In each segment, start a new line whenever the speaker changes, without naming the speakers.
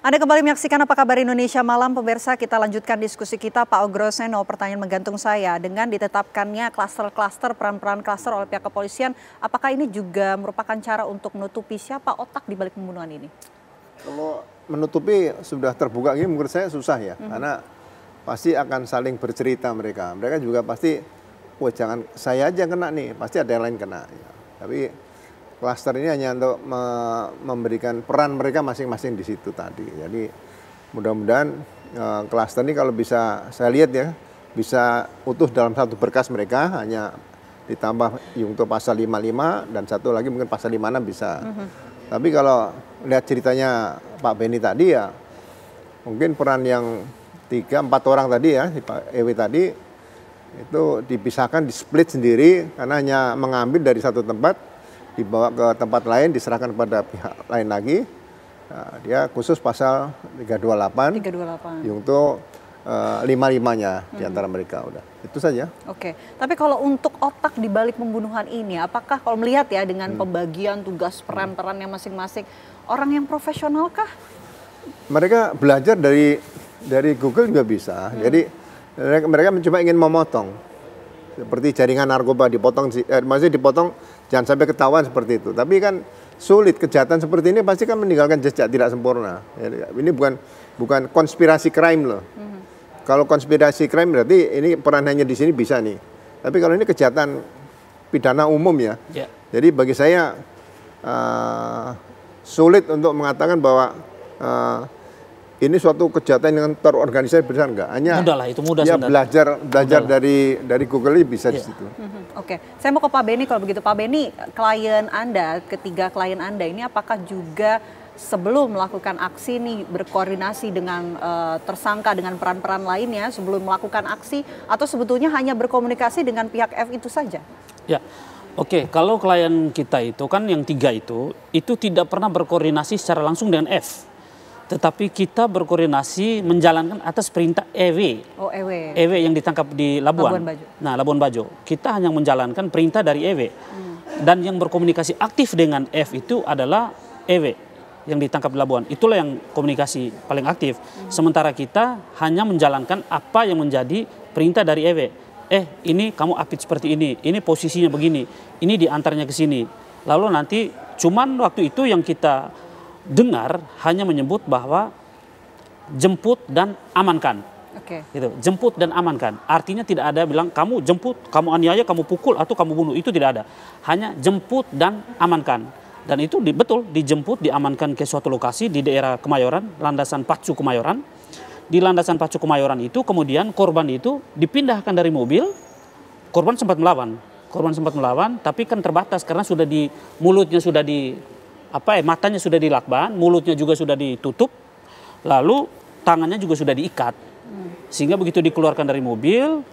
Anda kembali menyaksikan Apa Kabar Indonesia Malam, pemirsa. Kita lanjutkan diskusi kita, Pak Ogroseno. Pertanyaan menggantung saya, dengan ditetapkannya klaster-klaster, peran-peran klaster oleh pihak kepolisian, apakah ini juga merupakan cara untuk menutupi siapa otak di balik pembunuhan ini?
Kalau menutupi sudah terbuka ini menurut saya susah ya, karena pasti akan saling bercerita mereka. Mereka juga pasti, wah jangan saya aja kena nih, pasti ada yang lain kena. Ya. Tapi klaster ini hanya untuk memberikan peran mereka masing-masing di situ tadi. Jadi mudah-mudahan klaster ini kalau bisa saya lihat ya, bisa utuh dalam satu berkas mereka, hanya ditambah untuk pasal 55 dan satu lagi mungkin pasal 56 bisa. Tapi kalau lihat ceritanya Pak Beni tadi ya, mungkin peran yang 3-4 orang tadi ya, Pak Ewe tadi, itu dipisahkan, di-split sendiri, karena hanya mengambil dari satu tempat, dibawa ke tempat lain, diserahkan kepada pihak lain lagi. Nah, dia khusus pasal 328 untuk 55-nya di antara mereka. Udah, itu saja.
Oke, tapi kalau untuk otak di balik pembunuhan ini, apakah kalau melihat ya dengan pembagian tugas peran-perannya masing-masing, orang yang profesional kah?
Mereka belajar dari Google juga bisa. Jadi mereka mencoba ingin memotong. Seperti jaringan narkoba dipotong, maksudnya dipotong jangan sampai ketahuan seperti itu. Tapi kan sulit, kejahatan seperti ini pasti kan meninggalkan jejak tidak sempurna. Ini bukan konspirasi crime loh. Kalau konspirasi crime berarti ini peranannya di sini bisa nih. Tapi kalau ini kejahatan pidana umum ya. Jadi bagi saya sulit untuk mengatakan bahwa ini suatu kejahatan yang terorganisasi besar enggak, hanya
mudah lah, itu mudah
ya belajar dari Google ini bisa di situ.
Oke, saya mau ke Pak Beni kalau begitu. Pak Beni, klien Anda, ketiga klien Anda ini apakah juga sebelum melakukan aksi ini berkoordinasi dengan tersangka dengan peran-peran lainnya sebelum melakukan aksi, atau sebetulnya hanya berkomunikasi dengan pihak F itu saja?
Ya, oke, kalau klien kita itu kan yang 3 itu tidak pernah berkoordinasi secara langsung dengan F. Tetapi kita berkoordinasi menjalankan atas perintah EW.
Oh, EW.
EW yang ditangkap di Labuan. Nah, Labuan Bajo. Kita hanya menjalankan perintah dari EW. Dan yang berkomunikasi aktif dengan F itu adalah EW yang ditangkap di Labuan. Itulah yang komunikasi paling aktif. Sementara kita hanya menjalankan apa yang menjadi perintah dari EW. Ini kamu update seperti ini posisinya begini, ini diantarnya ke sini. Lalu nanti cuman waktu itu yang kita dengar hanya menyebut bahwa jemput dan amankan. Gitu. Jemput dan amankan. Artinya tidak ada bilang kamu jemput, kamu aniaya, kamu pukul atau kamu bunuh. Itu tidak ada. Hanya jemput dan amankan. Dan itu betul dijemput, diamankan ke suatu lokasi di daerah Kemayoran, landasan Pacu Kemayoran. Di landasan Pacu Kemayoran itu kemudian korban itu dipindahkan dari mobil. Korban sempat melawan. Tapi kan terbatas karena sudah mulutnya sudah matanya sudah dilakban, mulutnya juga sudah ditutup, lalu tangannya juga sudah diikat. Sehingga begitu dikeluarkan dari mobil,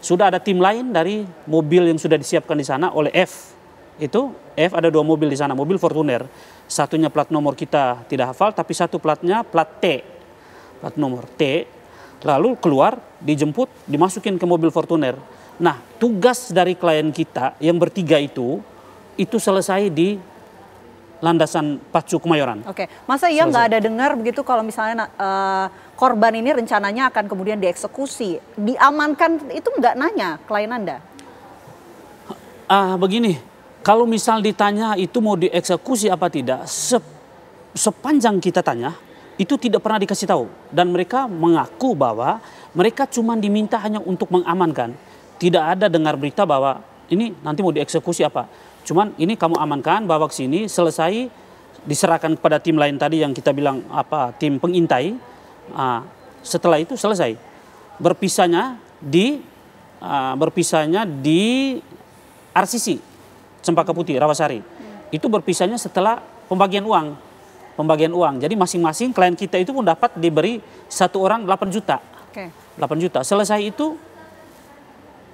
sudah ada tim lain dari mobil yang sudah disiapkan di sana oleh F. Itu F ada 2 mobil di sana, mobil Fortuner. Satunya plat nomor kita tidak hafal, tapi satu platnya plat T. Plat nomor T. Lalu keluar, dijemput, dimasukin ke mobil Fortuner. Nah, tugas dari klien kita yang bertiga itu selesai di landasan Pacu Kemayoran.
Oke, masa iya nggak ada dengar begitu kalau misalnya korban ini rencananya akan kemudian dieksekusi, diamankan, itu nggak nanya klien Anda?
Begini, kalau misal ditanya itu mau dieksekusi apa tidak, sepanjang kita tanya itu tidak pernah dikasih tahu, dan mereka mengaku bahwa mereka cuma diminta hanya untuk mengamankan. Tidak ada dengar berita bahwa ini nanti mau dieksekusi apa. Cuman ini kamu amankan, bawa ke sini, selesai diserahkan kepada tim lain tadi yang kita bilang tim pengintai. Setelah itu selesai. Berpisahnya di RCC Cempaka Putih Rawasari. Itu berpisahnya setelah pembagian uang. Jadi masing-masing klien kita itu pun dapat diberi 1 orang 8 juta. 8 juta. Selesai itu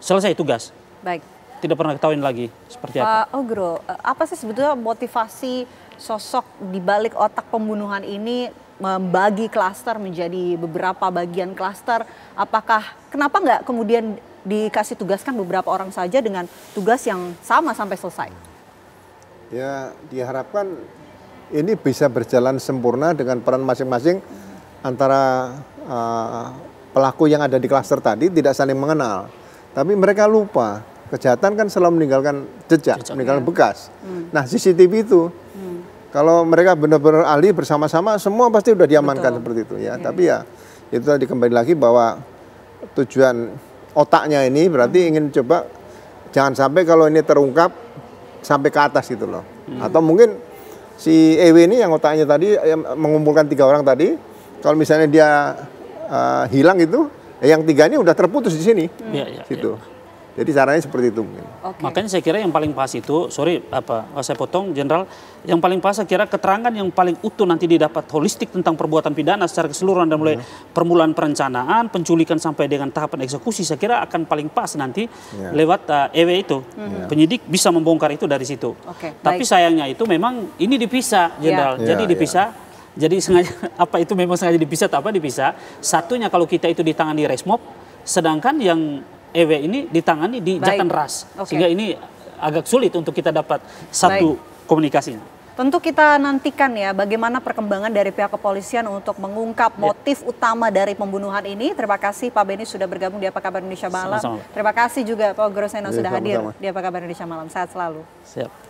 selesai tugas.
Baik.
Tidak pernah ketahuin lagi seperti apa.
Pak Ogro, apa sih sebetulnya motivasi sosok di balik otak pembunuhan ini membagi klaster menjadi beberapa bagian klaster? Kenapa nggak kemudian dikasih tugaskan beberapa orang saja dengan tugas yang sama sampai selesai?
Ya diharapkan ini bisa berjalan sempurna dengan peran masing-masing antara pelaku yang ada di klaster tadi tidak saling mengenal. Tapi mereka lupa, kejahatan kan selalu meninggalkan jejak meninggalkan bekas. Nah, CCTV itu, kalau mereka benar-benar ahli bersama-sama, semua pasti udah diamankan seperti itu ya. Tapi ya, itu tadi kembali lagi bahwa tujuan otaknya ini berarti ingin coba, jangan sampai kalau ini terungkap, sampai ke atas gitu loh. Atau mungkin si EW ini yang otaknya tadi mengumpulkan 3 orang tadi, kalau misalnya dia hilang itu, yang 3 ini udah terputus di sini, gitu. Jadi caranya seperti itu mungkin.
Makanya saya kira yang paling pas itu, saya potong Jenderal, yang paling pas saya kira keterangan yang paling utuh nanti didapat holistik tentang perbuatan pidana secara keseluruhan dan mulai permulaan perencanaan, penculikan sampai dengan tahapan eksekusi, saya kira akan paling pas nanti lewat EW itu. Penyidik bisa membongkar itu dari situ. Tapi sayangnya itu memang ini dipisah, Jenderal. Jadi dipisah. Jadi sengaja itu memang sengaja dipisah atau apa dipisah. Satunya kalau kita itu ditangani Resmob, sedangkan yang EW ini ditangani di Jatanras. Sehingga ini agak sulit untuk kita dapat satu komunikasinya.
Tentu kita nantikan ya bagaimana perkembangan dari pihak kepolisian untuk mengungkap motif utama dari pembunuhan ini. Terima kasih Pak Beni sudah bergabung di Apa Kabar Indonesia Malam. Terima kasih juga Pak Groseno sudah hadir di Apa Kabar Indonesia Malam. Sehat selalu.
Siap.